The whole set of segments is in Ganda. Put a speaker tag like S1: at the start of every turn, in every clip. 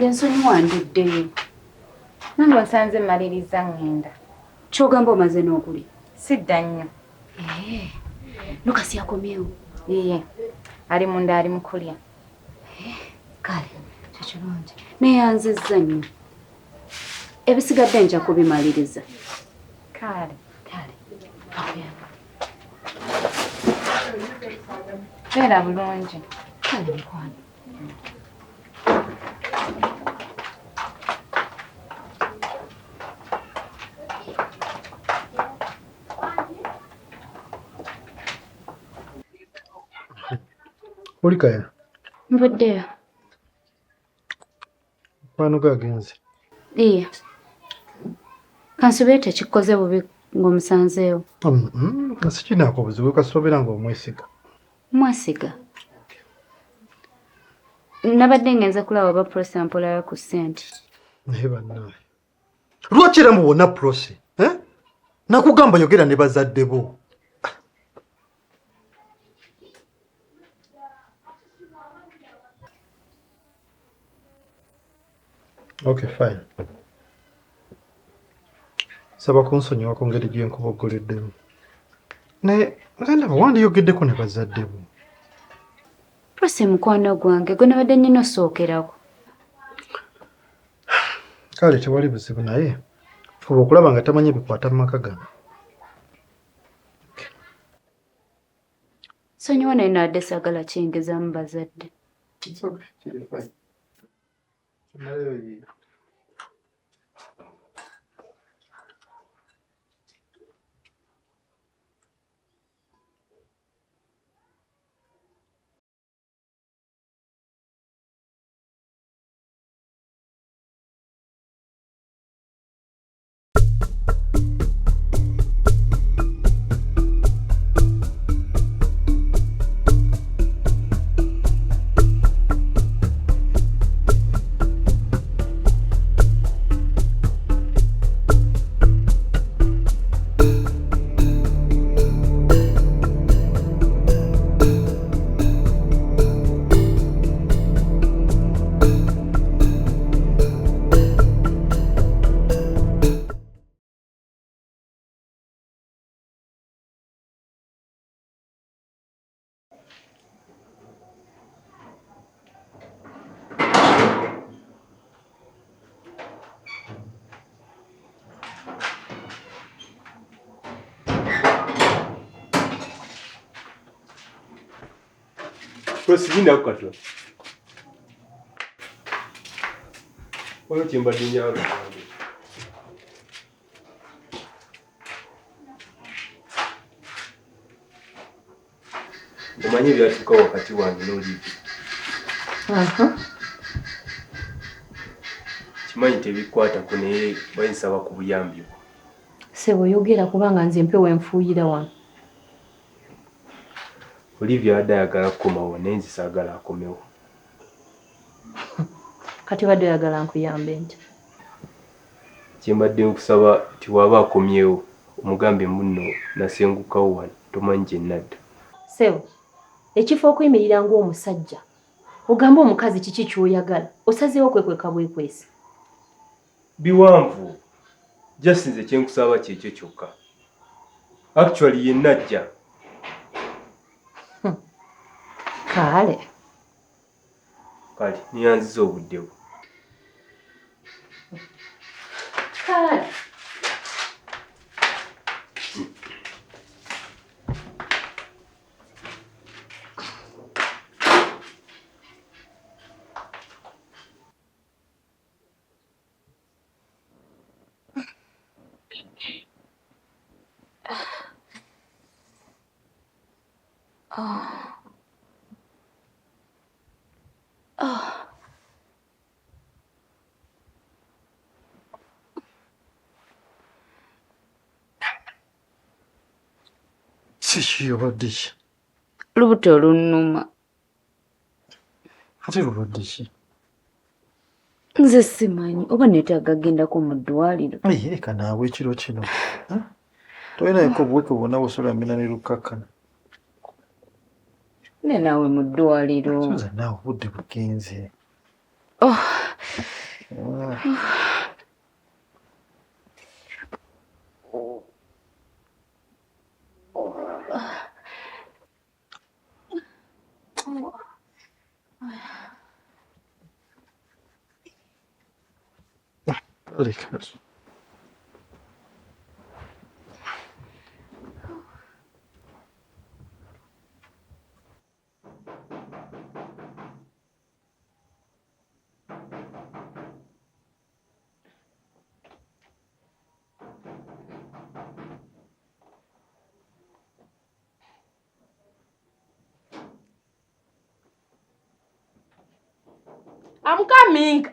S1: Nange nsonyiwa nduddeyo.
S2: Nange nsanze maliriza ngenda.
S1: Kyogamba omaze n'okuli?
S2: Sidda nnyo.
S1: Lukasi yakomyewo?
S2: Ali munda ali mu kulya.
S1: Kale kyekirungi. Neeyanzizza nnyo. Ebisigadde nja kubimaliriza.
S2: Kale. Beera bulungi.
S1: Kale mukwano.
S3: Olikaya?
S1: Mbuddeyo.
S3: Kwano gagenze?
S1: Kansubire tekikoze bubi ng'omusanzeewo.
S3: Sikinaako buzibu kasobera ng'omwesiga.
S1: Mwesiga? Nabadde ngenza kulaba oba Prose ampolayo ku ssente.
S3: Naye bannaye. Lwaki era mubona Prose? Nakugamba yogera ne bazadde bo. Okay, fine. Saba kunsonyiwa ku ngeri gye nkuboggoleddemu. Naye ndaba wandiyogeddeko ne bazadde bo.
S1: Prose mukwano gwange gwe nabadde nnina osookerako.
S3: Kale tewali buzibu naye fuba okulaba nga tamanyi bikwata mu maka gano.
S1: Sonyiwa naye nadde saagala kiyingizaamu bazadde.
S4: Prosigina kukatula. Oyo kyembadde njagala. Omanyi byatuuka wakati wange n'Olivia. Kimanyi tebikwatako naye bayinsaba ku buyambi bwo.
S5: Sebo yogera kubanga nze mpewo enfuuyira wano.
S4: Olivia adda ayagala kukomawo naye nze saagala akomewo.
S5: Kati badde oyagala nkuyambe ntya?
S4: Kyembadde nkusaba nti waba akomyewo omugambe munno nasengukawo wano tomanyi gye nadda.
S5: Sebo, ekifo okuyimirira ng'omusajja ogamba omukazi kiki ky'oyagala osazeewo kwekweka bwekwesi.
S4: Biwanvu just nze kyenkusaba kyekyo kyokka. Actually ye najja.
S5: Kale
S4: niyanziza obudde bwo.
S5: Kale
S3: Kiki obadde ki?
S1: Lubuto olunnuma.
S3: Ate obadde ki?
S1: Nze simanyi oba neetaaga gendako mu ddwaliro.
S3: Leka naawe ekiro kino. Tolinayeko buweke bwonna busolamina ne lukakkana.
S1: Ne naawe mu ddwaliro.
S3: Suza naawe obudde bugenze.
S1: Oh.
S3: Rikas.
S5: I'm coming.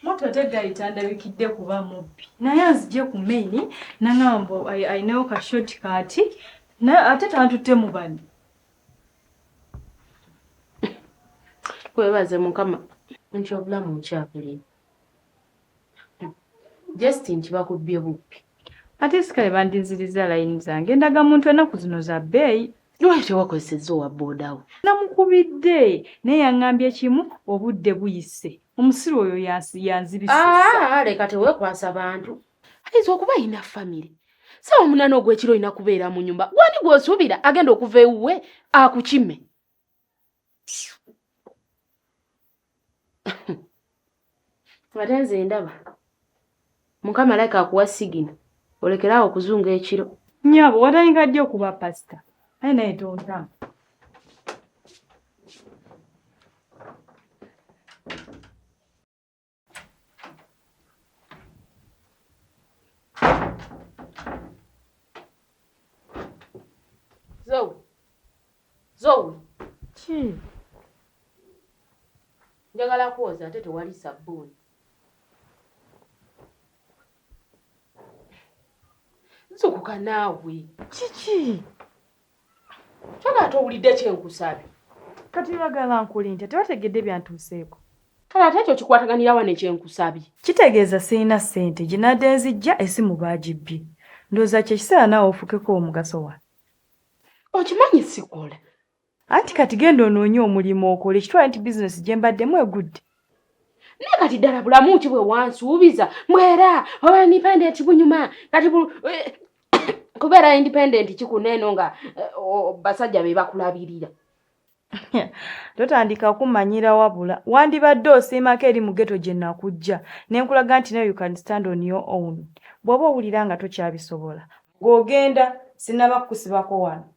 S6: Moto tegayita ndabikidde kuba mubbi. Naye azije ku maini nangamba ayinawo ka shortcut ate tantutte mu bani.
S5: Kwebaze Mukama. Nti obulamu nkyakuli. Justin kibakubbye bubbi.
S6: Ate sikale bandinziriza layini zange ndaga muntu enaku zino za bbeeyi.
S5: Lwaki tewakozesezza owa boodawo?
S6: Namukubidde naye yaŋŋambye kimu obudde buyise. Omusiru oyo yanzibisizza.
S5: Leka teweekwasa bantu. Ayinza okuba ayina famire. Sawa 8 ogw'ekiro olina kubeera mu nyumba. Wani gw'osuubira agenda okuva ewuwe akukime. Ate nze ndaba. Mukama aleka akuwa sigina. Olekeraawo okuzunga ekiro.
S6: Nnyabo watayinga ddi okuba pasita. Aye naye tonta.
S5: Zoe.
S6: Ki?
S5: Njagala kwoza ate tewali sabbuuni. Nzukuka naawe.
S6: Kiki?
S5: Kyagala towulidde kyenkusabye.
S6: Kati bagala nkulinte tebategedde byantuuseeko.
S5: Kale ate ekyo kikwataganira wano ekyenkusabye.
S6: Kitegeeza sirina ssente gye nadde nzijja essimu baagibbye. Ndowooza kye kiseera naawe ofukeko omugaso wa.
S5: Okimanyi sikole.
S6: Anti kati genda onoonye omulimu okole kitwala nti bizinesi gye mbaddemu egudde.
S5: Naye kati ddala bulamu ki bwe wansuubiza mbwera oba independent bunyuma kati kubeera independent kikuneeno nga basajja be bakulabirira.
S6: Totandika kumanyira wabula wandibadde osiimako eri mu ghetto gye nakujja ne nkulaga nti nayo you can stand on your own. Bw'oba owulira nga tokyabisobola ng'ogenda sinaba kukusibako wano.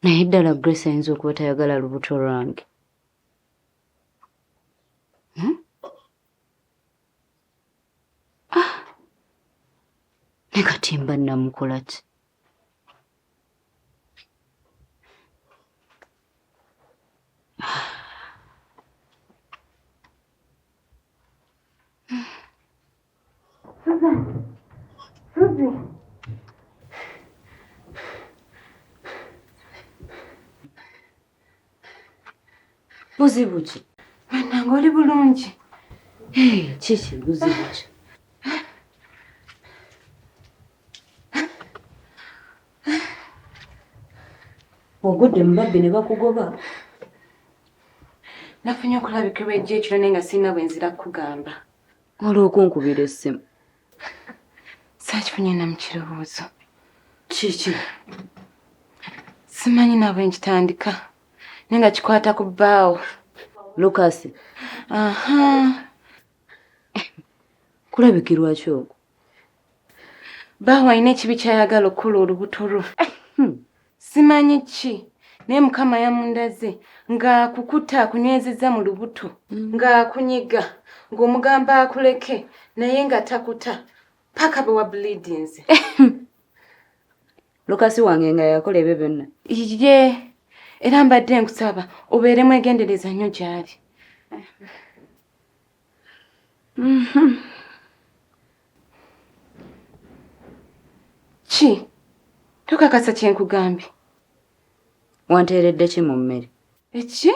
S1: Naye ddala Grace ayinza okuba tayagala lubuto lwange. Ne kati mba namukola ki? Buzibu ki?
S2: Bannange oli bulungi.
S1: Kiki buzibu ki? Ogudde mu babbi ne bakugoba?
S2: Nafunye okulabikirwa ejjo ekiro naye nga sirina bwe nzira kukugamba.
S1: Olw'okunkubira essimu.
S2: Saakifunye na mu kirowoozo.
S1: Kiki?
S2: Simanyi na bwe nkitandika naye nga kikwata ku bbaawo.
S1: Lukasi.
S2: Aha.
S1: Kulabikirwa ki okwo?
S2: Bbaawo alina ekibi ky'ayagala okukola olubuto lwo. Simanyi ki naye mukama yamundaze ng'akukuta akunywezezza mu lubuto ng'akunyiga ng'omugamba akuleke naye nga takuta paka bwe wa bleedings.
S1: Lukasi wange nga yakola ebyo byonna.
S2: Ye era mbadde nkusaba obeere mwegendereza nnyo gy'ali. Ki? Tokakasa kye nkugambye.
S1: Wanteeredde ki mu mmere?
S2: Eki?